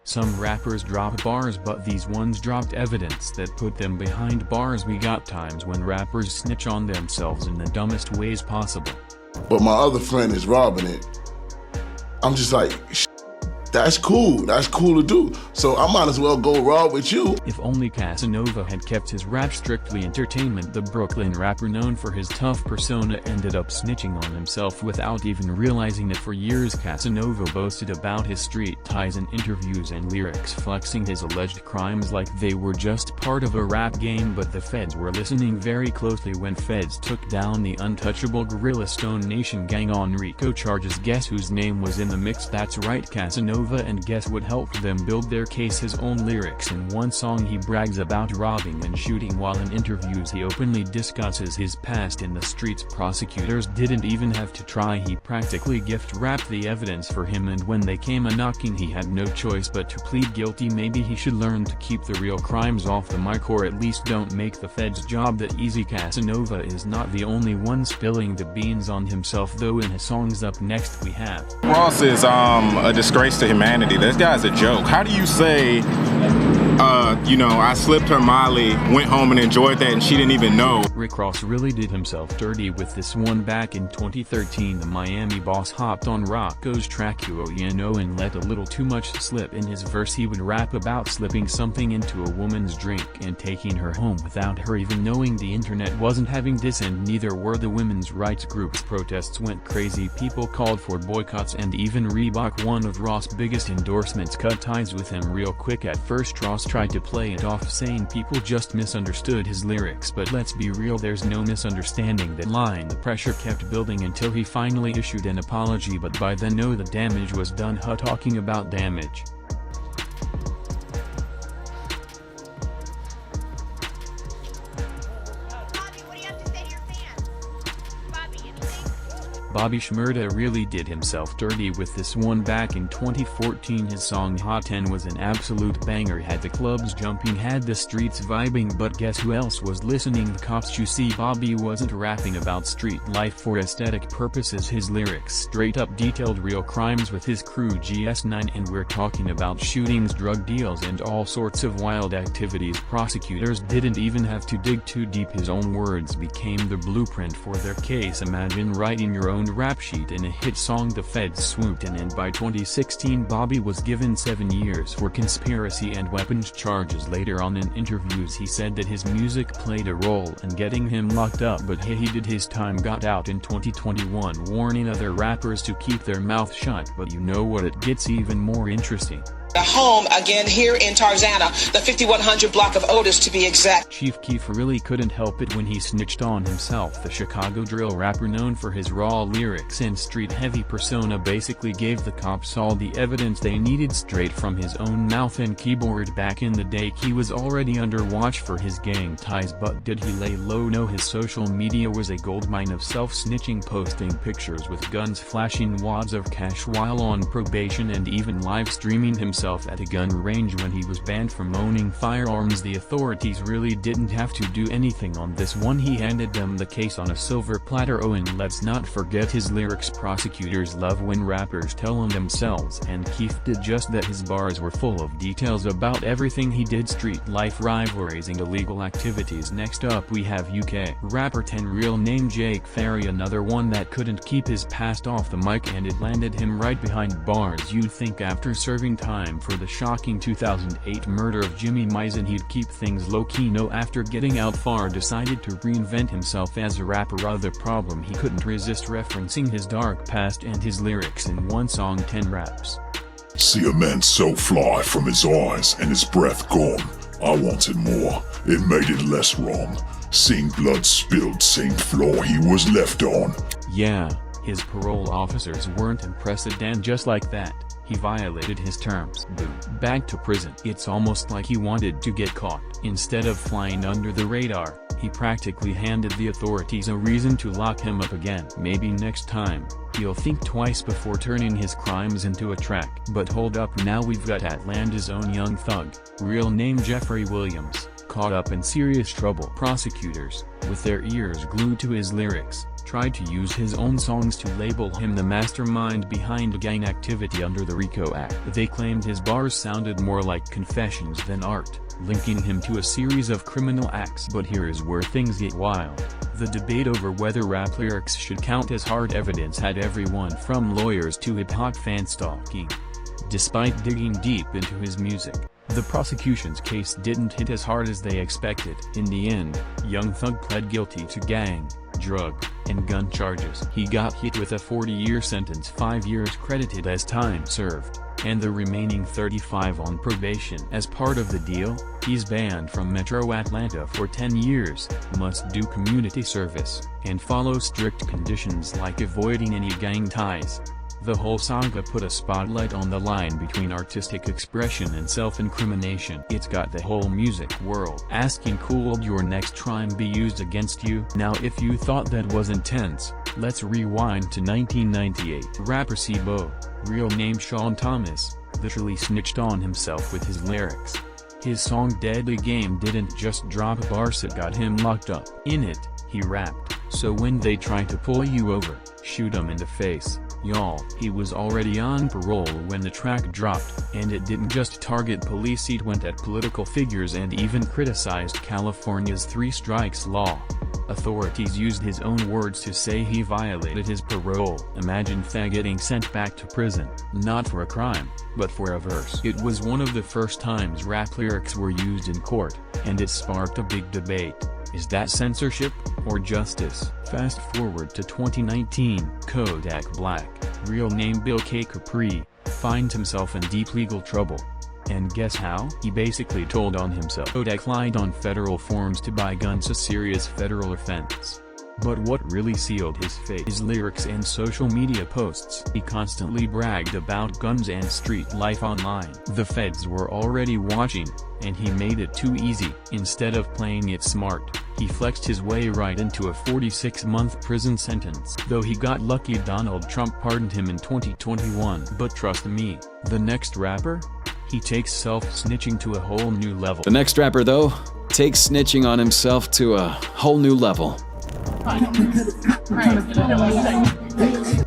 Some rappers drop bars, but these ones dropped evidence that put them behind bars. We got times when rappers snitch on themselves in the dumbest ways possible. But my other friend is robbing it. I'm just like, that's cool to do. So I might as well go rob with you. If only Casanova had kept his rap strictly entertainment. The Brooklyn rapper known for his tough persona ended up snitching on himself without even realizing it. For years Casanova boasted about his street ties in interviews and lyrics, flexing his alleged crimes like they were just part of a rap game. But the feds were listening very closely when feds took down the untouchable Gorilla Stone Nation gang on RICO charges. Guess whose name was in the mix? That's right, Casanova. And guess what helped them build their case? His own lyrics. In one song he brags about robbing and shooting, while in interviews he openly discusses his past in the streets. Prosecutors didn't even have to try. He practically gift-wrapped the evidence for him, and when they came a-knocking he had no choice but to plead guilty. Maybe he should learn to keep the real crimes off the mic, or at least don't make the feds' job that easy. Casanova is not the only one spilling the beans on himself though. In his songs up next we have Ross is a disgrace to humanity. This guy's a joke. How do you say, I slipped her Molly, went home and enjoyed that, and she didn't even know? Rick Ross really did himself dirty with this one. Back in 2013 the Miami boss hopped on Rocco's track and let a little too much slip. In his verse he would rap about slipping something into a woman's drink and taking her home without her even knowing. The internet wasn't having this, and neither were the women's rights groups. Protests went crazy, people called for boycotts, and even Reebok, one of Ross' biggest endorsements, cut ties with him real quick. At first Ross tried to play it off saying people just misunderstood his lyrics, but let's be real, there's no misunderstanding that line. The pressure kept building until he finally issued an apology, but by then the damage was done. Talking about damage. Bobby Shmurda really did himself dirty with this one. Back in 2014 his song Hot 10 was an absolute banger, had the clubs jumping, had the streets vibing. But guess who else was listening? The cops. You see, Bobby wasn't rapping about street life for aesthetic purposes. His lyrics straight up detailed real crimes with his crew GS9, and we're talking about shootings, drug deals, and all sorts of wild activities. Prosecutors didn't even have to dig too deep. His own words became the blueprint for their case. Imagine writing your own rap sheet in a hit song. The feds swooped in, and by 2016 Bobby was given 7 years for conspiracy and weapons charges. Later on in interviews he said that his music played a role in getting him locked up, but hey, he did his time, got out in 2021, warning other rappers to keep their mouth shut. But you know what, it gets even more interesting. The home again here in Tarzana, the 5100 block of Otis to be exact. Chief Keef really couldn't help it when he snitched on himself. The Chicago drill rapper known for his raw lyrics and street-heavy persona basically gave the cops all the evidence they needed straight from his own mouth and keyboard. Back in the day he was already under watch for his gang ties, but did he lay low? No, his social media was a goldmine of self-snitching, posting pictures with guns, flashing wads of cash while on probation, and even live streaming himself at a gun range when he was banned from owning firearms. The authorities really didn't have to do anything on this one. He handed them the case on a silver platter. Oh, and let's not forget his lyrics. Prosecutors love when rappers tell on themselves, and Keef did just that. His bars were full of details about everything he did: street life, rivalries, and illegal activities. Next up we have UK rapper 10, real name Jake Ferry, another one that couldn't keep his past off the mic, and it landed him right behind bars. You'd think after serving time for the shocking 2008 murder of Jimmy Misen he'd keep things low-key. No, after getting out far decided to reinvent himself as a rapper. The problem, he couldn't resist referencing his dark past and his lyrics in one song. 10 raps. See a man so fly from his eyes and his breath gone. I wanted more, it made it less wrong. Seeing blood spilled, same floor he was left on. Yeah, his parole officers weren't impressed, and just like that, he violated his terms. Boom. Back to prison. It's almost like he wanted to get caught. Instead of flying under the radar, he practically handed the authorities a reason to lock him up again. Maybe next time, he'll think twice before turning his crimes into a track. But hold up, now we've got Atlanta's own young thug, real name Jeffrey Williams, caught up in serious trouble. Prosecutors, with their ears glued to his lyrics, tried to use his own songs to label him the mastermind behind gang activity under the RICO Act. They claimed his bars sounded more like confessions than art, linking him to a series of criminal acts. But here is where things get wild. The debate over whether rap lyrics should count as hard evidence had everyone from lawyers to hip-hop fans talking. Despite digging deep into his music, the prosecution's case didn't hit as hard as they expected. In the end, Young Thug pled guilty to gang, drug, and gun charges. He got hit with a 40-year sentence, 5 years credited as time served, and the remaining 35 on probation. As part of the deal, he's banned from Metro Atlanta for 10 years, must do community service, and follow strict conditions like avoiding any gang ties. The whole saga put a spotlight on the line between artistic expression and self-incrimination. It's got the whole music world asking, could your next crime be used against you? Now if you thought that was intense, let's rewind to 1998. Rapper C-Bo, real name Sean Thomas, literally snitched on himself with his lyrics. His song Deadly Game didn't just drop bars, it got him locked up. In it, he rapped, "So when they try to pull you over, shoot 'em in the face, y'all." He was already on parole when the track dropped, and it didn't just target police, it went at political figures and even criticized California's 3 strikes law. Authorities used his own words to say he violated his parole. Imagine Thug getting sent back to prison, not for a crime, but for a verse. It was one of the first times rap lyrics were used in court, and it sparked a big debate. Is that censorship, or justice? Fast forward to 2019, Kodak Black, real name Bill K. Capri, finds himself in deep legal trouble. And guess how? He basically told on himself. Kodak lied on federal forms to buy guns, a serious federal offense. But what really sealed his fate? His lyrics and social media posts. He constantly bragged about guns and street life online. The feds were already watching, and he made it too easy. Instead of playing it smart, he flexed his way right into a 46-month prison sentence. Though he got lucky, Donald Trump pardoned him in 2021. But trust me, the next rapper? He takes self-snitching to a whole new level. The next rapper, though, takes snitching on himself to a whole new level.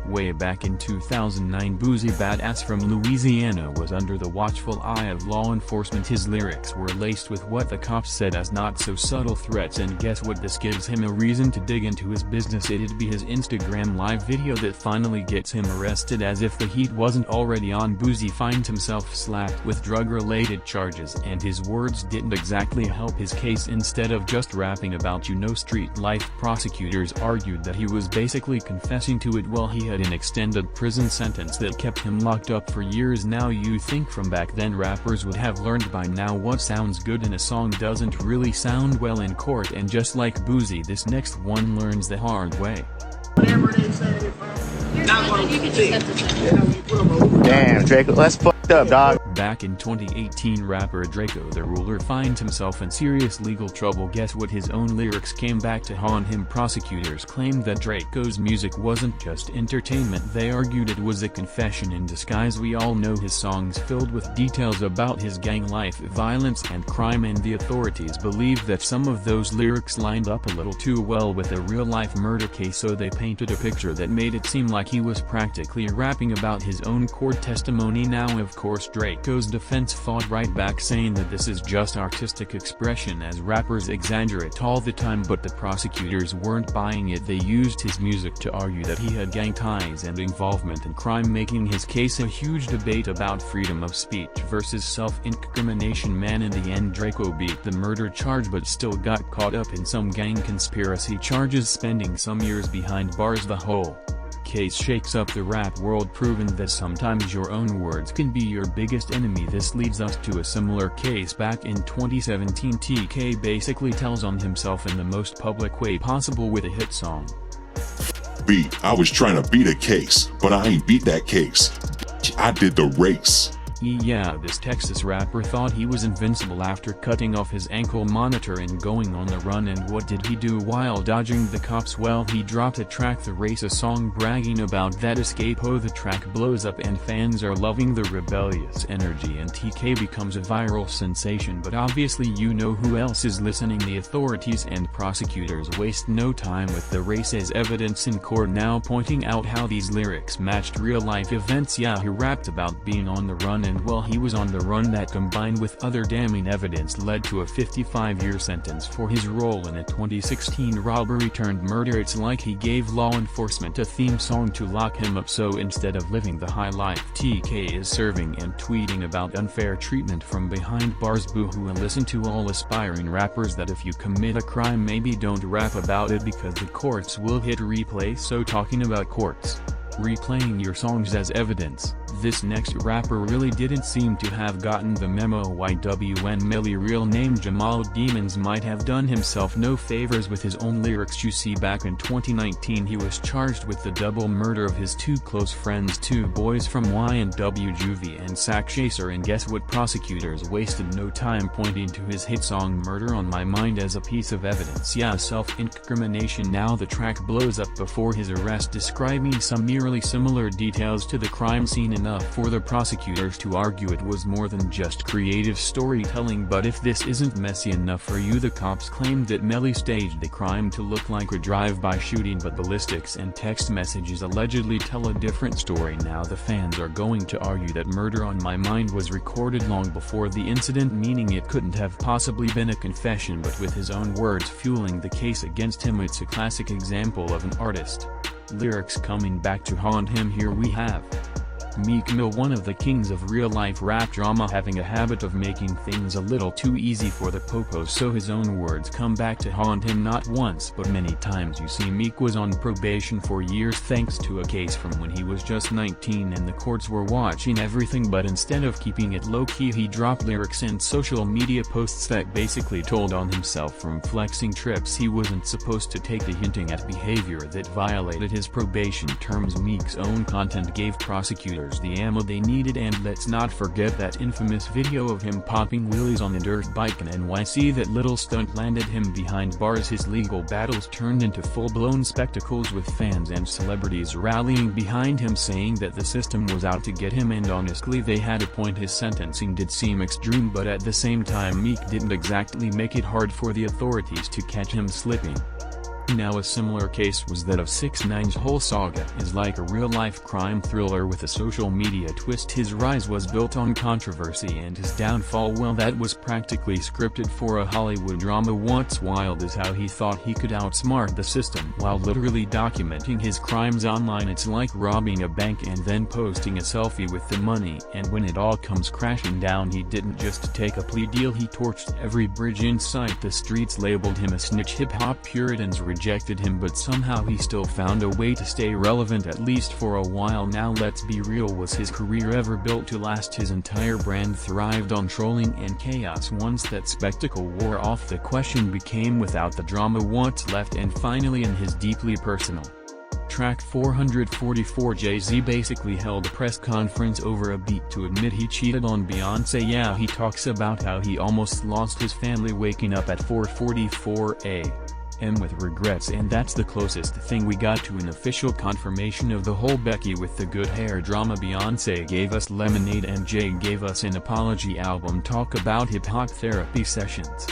Way back in 2009, Boozy Badass from Louisiana was under the watchful eye of law enforcement. His lyrics were laced with what the cops said as not-so-subtle threats, and guess what? This gives him a reason to dig into his business. It'd be his Instagram live video that finally gets him arrested. As if the heat wasn't already on, Boozy finds himself slapped with drug-related charges, and his words didn't exactly help his case. Instead of just rapping about street life, prosecutors argued that he was basically confessing to it. Well, he had an extended prison sentence that kept him locked up for years. Now you think from back then rappers would have learned by now what sounds good in a song doesn't really sound well in court, and just like Boozy, this next one learns the hard way. Damn, Draco, that's fucked up, dog. Back in 2018, rapper Draco the Ruler finds himself in serious legal trouble. Guess what? His own lyrics came back to haunt him. Prosecutors claimed that Draco's music wasn't just entertainment. They argued it was a confession in disguise. We all know his songs filled with details about his gang life, violence and crime, and the authorities believed that some of those lyrics lined up a little too well with a real-life murder case, so they painted a picture that made it seem like he was practically rapping about his own court testimony. Now of course Draco's defense fought right back, saying that this is just artistic expression, as rappers exaggerate all the time. But the prosecutors weren't buying it. They used his music to argue that he had gang ties and involvement in crime, making his case a huge debate about freedom of speech versus self-incrimination. Man, in the end Draco beat the murder charge but still got caught up in some gang conspiracy charges, spending some years behind bars. The whole case shakes up the rap world, proving that sometimes your own words can be your biggest enemy. This leads us to a similar case back in 2017. TK basically tells on himself in the most public way possible with a hit song. I was trying to beat a case, but I ain't beat that case. I did the race. Yeah, this Texas rapper thought he was invincible after cutting off his ankle monitor and going on the run, and what did he do while dodging the cops? Well, he dropped a track the race, a song bragging about that escape. Oh, the track blows up and fans are loving the rebellious energy, and TK becomes a viral sensation. But obviously you know who else is listening. The authorities and prosecutors waste no time with the race as evidence in court, now pointing out how these lyrics matched real-life events. Yeah, he rapped about being on the run, and well, he was on the run. That combined with other damning evidence led to a 55-year sentence for his role in a 2016 robbery turned murder. It's like he gave law enforcement a theme song to lock him up, so instead of living the high life, TK is serving and tweeting about unfair treatment from behind bars. Boo-hoo. And listen to all aspiring rappers that if you commit a crime, maybe don't rap about it because the courts will hit replay. So talking about courts replaying your songs as evidence, this next rapper really didn't seem to have gotten the memo. YWN Melly, real name Jamal Demons, might have done himself no favors with his own lyrics. You see, back in 2019 he was charged with the double murder of his two close friends, two boys from YNW, Juvie and Sack Chaser, and guess what? Prosecutors wasted no time pointing to his hit song Murder on My Mind as a piece of evidence. Yeah, self-incrimination. Now the track blows up before his arrest, describing some eerily similar details to the crime scene, enough for the prosecutors to argue it was more than just creative storytelling. But if this isn't messy enough for you, the cops claimed that Melly staged the crime to look like a drive-by shooting, but ballistics and text messages allegedly tell a different story. Now the fans are going to argue that Murder on My Mind was recorded long before the incident, meaning it couldn't have possibly been a confession, but with his own words fueling the case against him. It's a classic example of an artist lyrics coming back to haunt him. Here we have Meek Mill, one of the kings of real-life rap drama, having a habit of making things a little too easy for the popos, so his own words come back to haunt him not once but many times. You see, Meek was on probation for years thanks to a case from when he was just 19 and the courts were watching everything, but instead of keeping it low-key, he dropped lyrics and social media posts that basically told on himself from flexing trips he wasn't supposed to take to hinting at behavior that violated his probation terms. Meek's own content gave prosecutors the ammo they needed, and let's not forget that infamous video of him popping wheelies on a dirt bike in NYC. That little stunt landed him behind bars. His legal battles turned into full-blown spectacles, with fans and celebrities rallying behind him, saying that the system was out to get him, and honestly they had a point. His sentencing did seem extreme, but at the same time Meek didn't exactly make it hard for the authorities to catch him slipping. Now a similar case was that of 6ix9ine's whole saga is like a real-life crime thriller with a social media twist. His rise was built on controversy, and his downfall, well, that was practically scripted for a Hollywood drama. What's wild is how he thought he could outsmart the system while literally documenting his crimes online. It's like robbing a bank and then posting a selfie with the money, and when it all comes crashing down, he didn't just take a plea deal, he torched every bridge in sight. The streets labeled him a snitch, hip-hop puritans rejected him, but somehow he still found a way to stay relevant, at least for a while. Now let's be real, was his career ever built to last? His entire brand thrived on trolling and chaos. Once that spectacle wore off, the question became, without the drama, what's left? And finally, in his deeply personal track 444, Jay-Z basically held a press conference over a beat to admit he cheated on Beyoncé. Yeah, he talks about how he almost lost his family waking up at 4:44 a.m. with regrets, and that's the closest thing we got to an official confirmation of the whole Becky with the good hair drama. Beyoncé gave us Lemonade and Jay gave us an apology album. Talk about hip-hop therapy sessions.